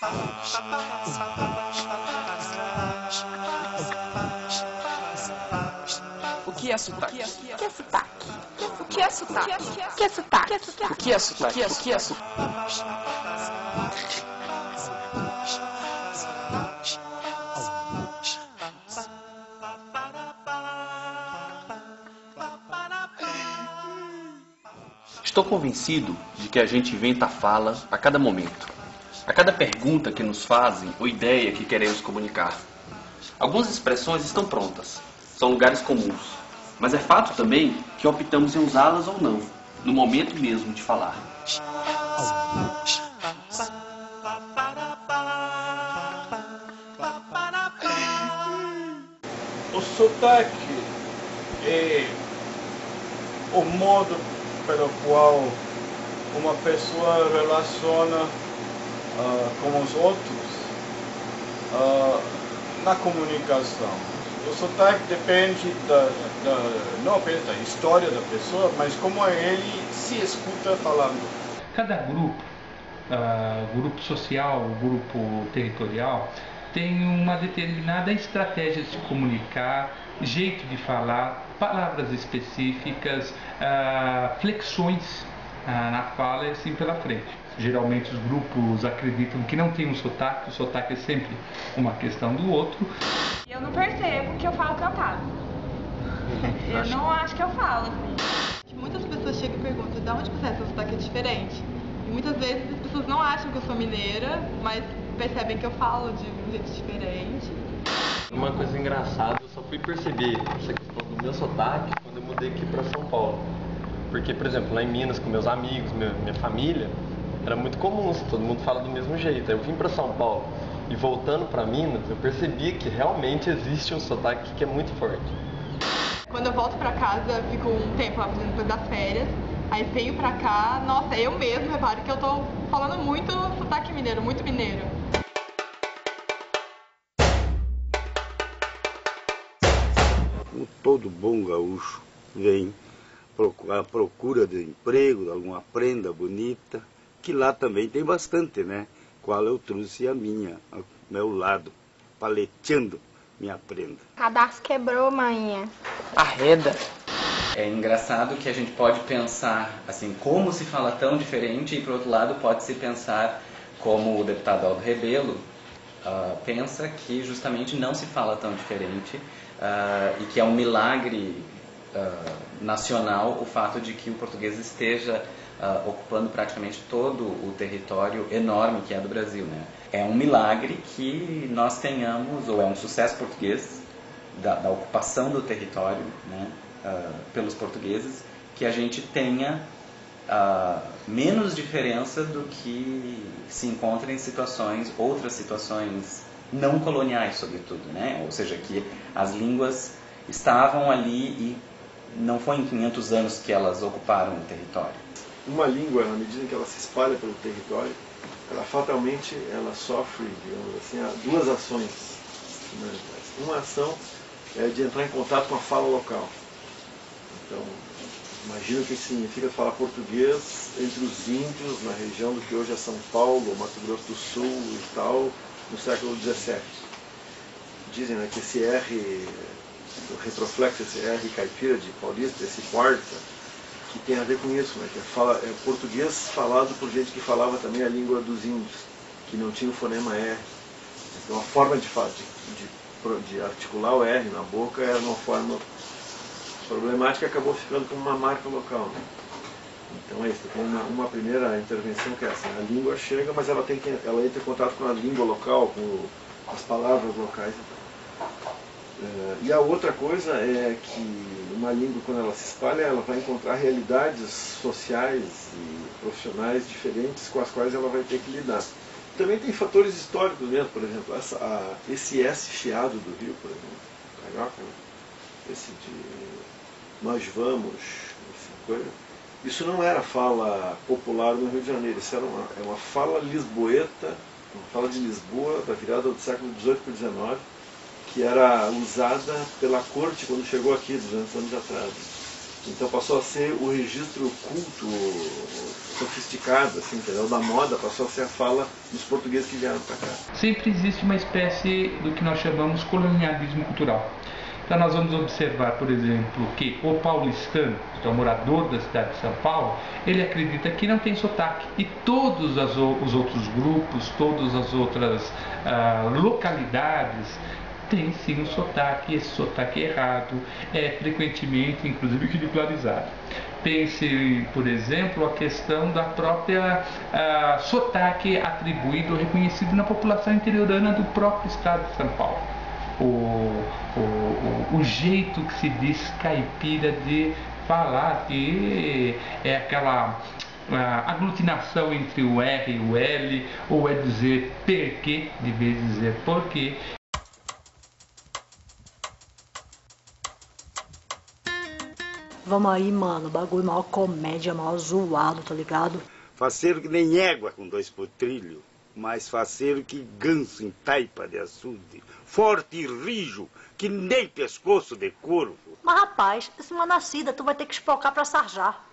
O que é sotaque? O que é sotaque? O que é sotaque? O que é sotaque? O que é sotaque? O que é sotaque? Estou convencido de que a gente inventa a fala a cada momento, a cada pergunta que nos fazem ou ideia que queremos comunicar. Algumas expressões estão prontas, são lugares comuns, mas é fato também que optamos em usá-las ou não, no momento mesmo de falar. O sotaque é o modo pelo qual uma pessoa relaciona com os outros na comunicação. O sotaque depende não apenas da história da pessoa, mas como ele se escuta falando. Cada grupo, grupo social, grupo territorial, tem uma determinada estratégia de se comunicar, jeito de falar, palavras específicas, flexões na fala e assim pela frente. Geralmente os grupos acreditam que não tem um sotaque, o sotaque é sempre uma questão do outro. Eu não percebo que eu falo cantado. Eu não acho que eu falo assim. Muitas pessoas chegam e perguntam, de onde você é? Seu sotaque é diferente? E muitas vezes as pessoas não acham que eu sou mineira, mas percebem que eu falo de um jeito diferente. Uma coisa engraçada, eu só fui perceber essa questão do meu sotaque quando eu mudei aqui para São Paulo. Porque, por exemplo, lá em Minas, com meus amigos, minha família, era muito comum, todo mundo fala do mesmo jeito. Aí eu vim para São Paulo e voltando para Minas, eu percebi que realmente existe um sotaque que é muito forte. Quando eu volto para casa, fico um tempo lá, depois das férias, aí venho pra cá, nossa, eu mesmo reparo que eu tô falando muito sotaque mineiro, muito mineiro. Como todo bom gaúcho vem à procura de emprego, de alguma prenda bonita, que lá também tem bastante, né? Qual eu trouxe a minha, ao meu lado, paleteando minha prenda. O cadastro quebrou, maninha. Arreda. É engraçado que a gente pode pensar assim, como se fala tão diferente, e por outro lado pode se pensar como o deputado Aldo Rebelo pensa que justamente não se fala tão diferente e que é um milagre nacional o fato de que o português esteja ocupando praticamente todo o território enorme que é do Brasil, né? É um milagre que nós tenhamos, ou é um sucesso português da ocupação do território, né, pelos portugueses, que a gente tenha menos diferença do que se encontra em outras situações não coloniais, sobretudo, né? Ou seja, que as línguas estavam ali e não foi em 500 anos que elas ocuparam o território. Uma língua, na medida em que ela se espalha pelo território, ela fatalmente sofre, digamos assim, duas ações fundamentais. Uma ação é de entrar em contato com a fala local. Então, imagina o que significa falar português entre os índios na região do que hoje é São Paulo, Mato Grosso do Sul e tal, no século XVII. Dizem, né, que esse R, o retroflexo, esse R caipira de paulista, esse quarta, que tem a ver com isso, né, que é português falado por gente que falava também a língua dos índios, que não tinha o fonema R. Então a forma de articular o R na boca era uma forma problemática e acabou ficando como uma marca local, né? Então é isso, tem uma primeira intervenção que é essa, a língua chega, mas ela entra em contato com a língua local, com as palavras locais. E a outra coisa é que uma língua, quando ela se espalha, ela vai encontrar realidades sociais e profissionais diferentes com as quais ela vai ter que lidar. Também tem fatores históricos mesmo, por exemplo, esse S chiado do Rio, por exemplo, carioca, esse de nós vamos, essa coisa. Isso não era fala popular no Rio de Janeiro, isso era uma fala lisboeta, uma fala de Lisboa, da virada do século XVIII para o XIX, que era usada pela corte quando chegou aqui, 200 anos atrás. Então passou a ser o registro culto sofisticada, assim, entendeu? Da moda, passou a ser a fala dos portugueses que vieram para cá. Sempre existe uma espécie do que nós chamamos colonialismo cultural. Então nós vamos observar, por exemplo, que o paulistano, que é o morador da cidade de São Paulo, ele acredita que não tem sotaque. E todos os outros grupos, todas as outras localidades têm sim um sotaque, e esse sotaque errado é frequentemente, inclusive, ridicularizado. Pense, por exemplo, a questão da própria sotaque atribuído ou reconhecido na população interiorana do próprio estado de São Paulo. O jeito que se diz caipira de falar, que é aquela aglutinação entre o R e o L, ou é dizer perquê, de vez de dizer porquê. Vamos aí, mano, bagulho maior comédia, maior zoado, tá ligado? Faceiro que nem égua com 2 potrilhos, mas faceiro que ganso em taipa de açude, forte e rijo, que nem pescoço de corvo. Mas rapaz, esse manacida tu vai ter que espocar pra sarjar.